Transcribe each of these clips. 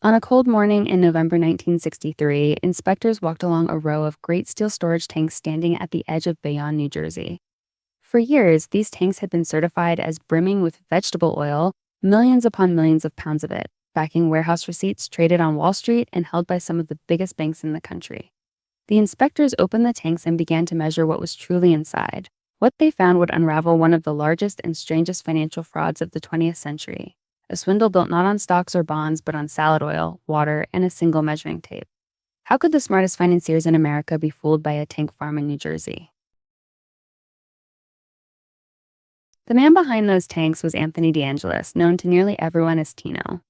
On a cold morning in November 1963, inspectors walked along a row of great steel storage tanks standing at the edge of Bayonne, New Jersey. For years, these tanks had been certified as brimming with vegetable oil, millions upon millions of pounds of it, backing warehouse receipts traded on Wall Street and held by some of the biggest banks in the country. The inspectors opened the tanks and began to measure what was truly inside. What they found would unravel one of the largest and strangest financial frauds of the 20th century. A swindle built not on stocks or bonds, but on salad oil, water, and a single measuring tape. How could the smartest financiers in America be fooled by a tank farm in New Jersey? The man behind those tanks was Anthony Angelis, known to nearly everyone as Tino.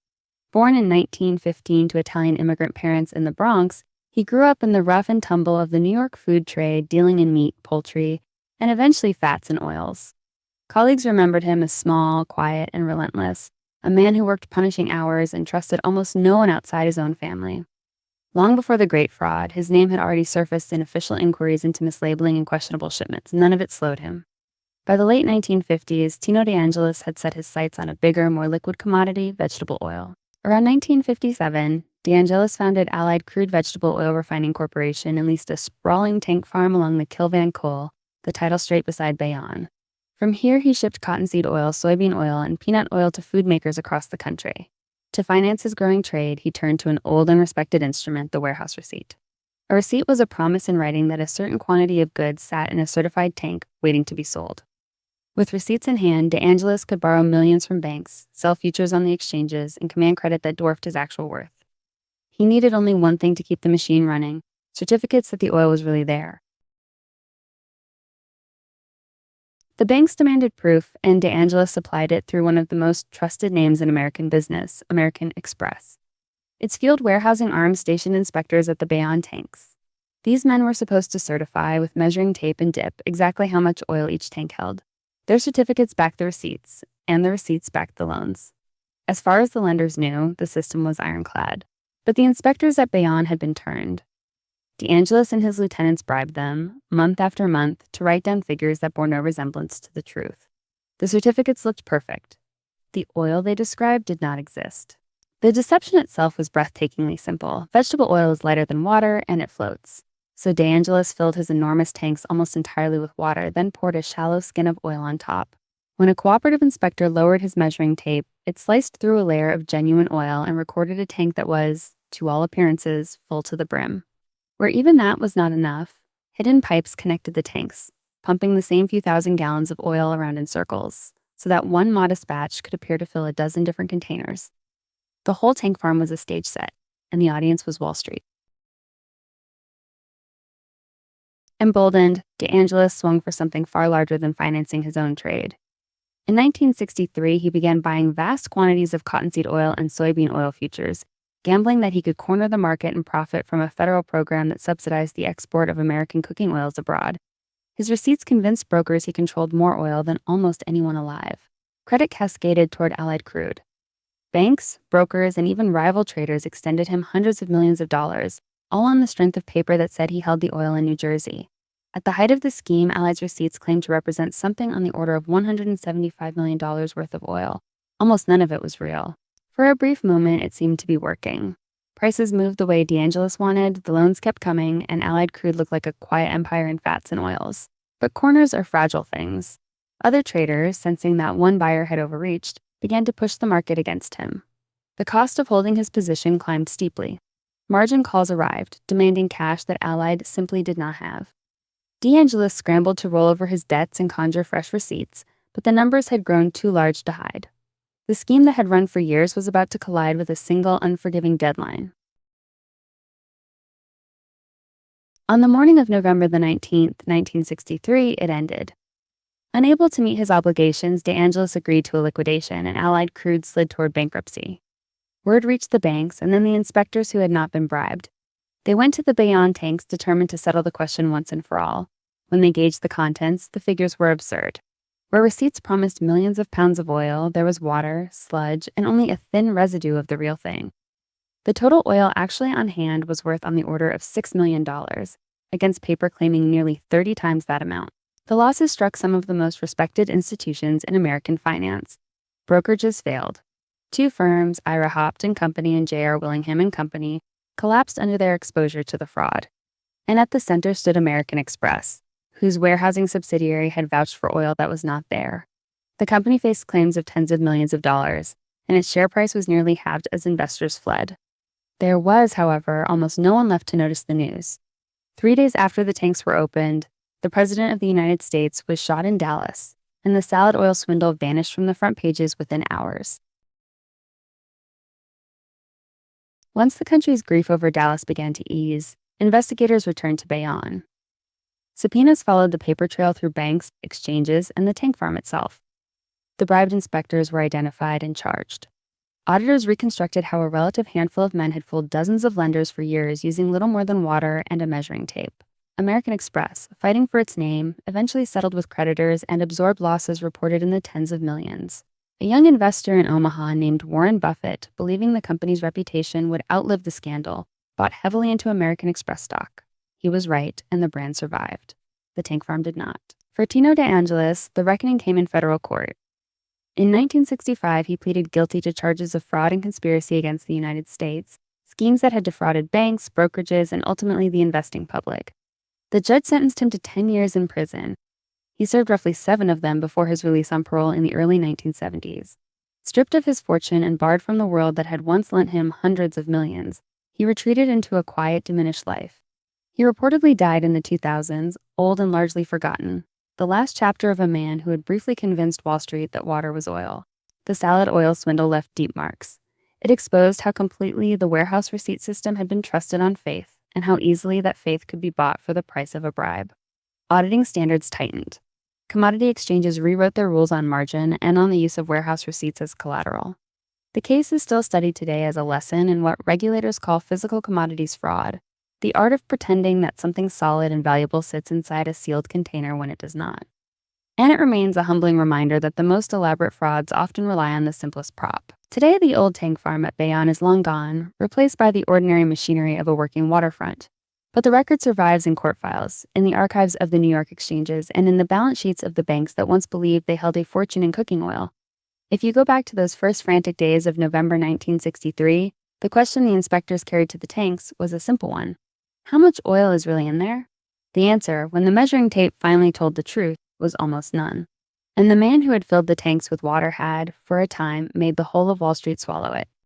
Born in 1915 to Italian immigrant parents in the Bronx, he grew up in the rough and tumble of the New York food trade, dealing in meat, poultry, and eventually fats and oils. Colleagues remembered him as small, quiet, and relentless, a man who worked punishing hours and trusted almost no one outside his own family. Long before the Great Fraud, his name had already surfaced in official inquiries into mislabeling and questionable shipments. None of it slowed him. By the late 1950s, Tino Angelis had set his sights on a bigger, more liquid commodity, vegetable oil. Around 1957, Angelis founded Allied Crude Vegetable Oil Refining Corporation and leased a sprawling tank farm along the Kilvan Coal, the tidal strait beside Bayonne. From here, he shipped cottonseed oil, soybean oil, and peanut oil to food makers across the country. To finance his growing trade, he turned to an old and respected instrument, the warehouse receipt. A receipt was a promise in writing that a certain quantity of goods sat in a certified tank waiting to be sold. With receipts in hand, Angelis could borrow millions from banks, sell futures on the exchanges, and command credit that dwarfed his actual worth. He needed only one thing to keep the machine running: certificates that the oil was really there. The banks demanded proof, and Angelis supplied it through one of the most trusted names in American business, American Express. Its field warehousing arm stationed inspectors at the Bayonne tanks. These men were supposed to certify, with measuring tape and dip, exactly how much oil each tank held. Their certificates backed the receipts, and the receipts backed the loans. As far as the lenders knew, the system was ironclad. But the inspectors at Bayonne had been turned. Angelis and his lieutenants bribed them, month after month, to write down figures that bore no resemblance to the truth. The certificates looked perfect. The oil they described did not exist. The deception itself was breathtakingly simple. Vegetable oil is lighter than water, and it floats. So Angelis filled his enormous tanks almost entirely with water, then poured a shallow skin of oil on top. When a cooperative inspector lowered his measuring tape, it sliced through a layer of genuine oil and recorded a tank that was, to all appearances, full to the brim. Where even that was not enough, hidden pipes connected the tanks, pumping the same few thousand gallons of oil around in circles, so that one modest batch could appear to fill a dozen different containers. The whole tank farm was a stage set, and the audience was Wall Street. Emboldened, Angelis swung for something far larger than financing his own trade. In 1963, he began buying vast quantities of cottonseed oil and soybean oil futures, gambling that he could corner the market and profit from a federal program that subsidized the export of American cooking oils abroad. His receipts convinced brokers he controlled more oil than almost anyone alive. Credit cascaded toward Allied Crude. Banks, brokers, and even rival traders extended him hundreds of millions of dollars, all on the strength of paper that said he held the oil in New Jersey. At the height of the scheme, Allied's receipts claimed to represent something on the order of $175 million worth of oil. Almost none of it was real. For a brief moment, it seemed to be working. Prices moved the way Angelis wanted, the loans kept coming, and Allied Crude looked like a quiet empire in fats and oils. But corners are fragile things. Other traders, sensing that one buyer had overreached, began to push the market against him. The cost of holding his position climbed steeply. Margin calls arrived, demanding cash that Allied simply did not have. Angelis scrambled to roll over his debts and conjure fresh receipts, but the numbers had grown too large to hide. The scheme that had run for years was about to collide with a single unforgiving deadline. On the morning of November the 19th, 1963, it ended. Unable to meet his obligations, Angelis agreed to a liquidation, and Allied Crude slid toward bankruptcy. Word reached the banks and then the inspectors who had not been bribed. They went to the Bayonne tanks determined to settle the question once and for all. When they gauged the contents, the figures were absurd. Where receipts promised millions of pounds of oil, there was water, sludge, and only a thin residue of the real thing. The total oil actually on hand was worth on the order of $6 million, against paper claiming nearly 30 times that amount. The losses struck some of the most respected institutions in American finance. Brokerages failed. Two firms, Ira Hopt and Company and J.R. Willingham and Company, collapsed under their exposure to the fraud. And at the center stood American Express, whose warehousing subsidiary had vouched for oil that was not there. The company faced claims of tens of millions of dollars, and its share price was nearly halved as investors fled. There was, however, almost no one left to notice the news. 3 days after the tanks were opened, the President of the United States was shot in Dallas, and the salad oil swindle vanished from the front pages within hours. Once the country's grief over Dallas began to ease, investigators returned to Bayonne. Subpoenas followed the paper trail through banks, exchanges, and the tank farm itself. The bribed inspectors were identified and charged. Auditors reconstructed how a relative handful of men had fooled dozens of lenders for years using little more than water and a measuring tape. American Express, fighting for its name, eventually settled with creditors and absorbed losses reported in the tens of millions. A young investor in Omaha named Warren Buffett, believing the company's reputation would outlive the scandal, bought heavily into American Express stock. He was right, and the brand survived. The tank farm did not. For Tino de Angelis, the reckoning came in federal court. In 1965, he pleaded guilty to charges of fraud and conspiracy against the United States, schemes that had defrauded banks, brokerages, and ultimately the investing public. The judge sentenced him to 10 years in prison. He served roughly 7 of them before his release on parole in the early 1970s. Stripped of his fortune and barred from the world that had once lent him hundreds of millions, he retreated into a quiet, diminished life. He reportedly died in the 2000s, old and largely forgotten, the last chapter of a man who had briefly convinced Wall Street that water was oil. The salad oil swindle left deep marks. It exposed how completely the warehouse receipt system had been trusted on faith, and how easily that faith could be bought for the price of a bribe. Auditing standards tightened. Commodity exchanges rewrote their rules on margin and on the use of warehouse receipts as collateral. The case is still studied today as a lesson in what regulators call physical commodities fraud, the art of pretending that something solid and valuable sits inside a sealed container when it does not. And it remains a humbling reminder that the most elaborate frauds often rely on the simplest prop. Today, the old tank farm at Bayonne is long gone, replaced by the ordinary machinery of a working waterfront. But the record survives in court files, in the archives of the New York exchanges, and in the balance sheets of the banks that once believed they held a fortune in cooking oil. If you go back to those first frantic days of November 1963, the question the inspectors carried to the tanks was a simple one. How much oil is really in there? The answer, when the measuring tape finally told the truth, was almost none. And the man who had filled the tanks with water had, for a time, made the whole of Wall Street swallow it.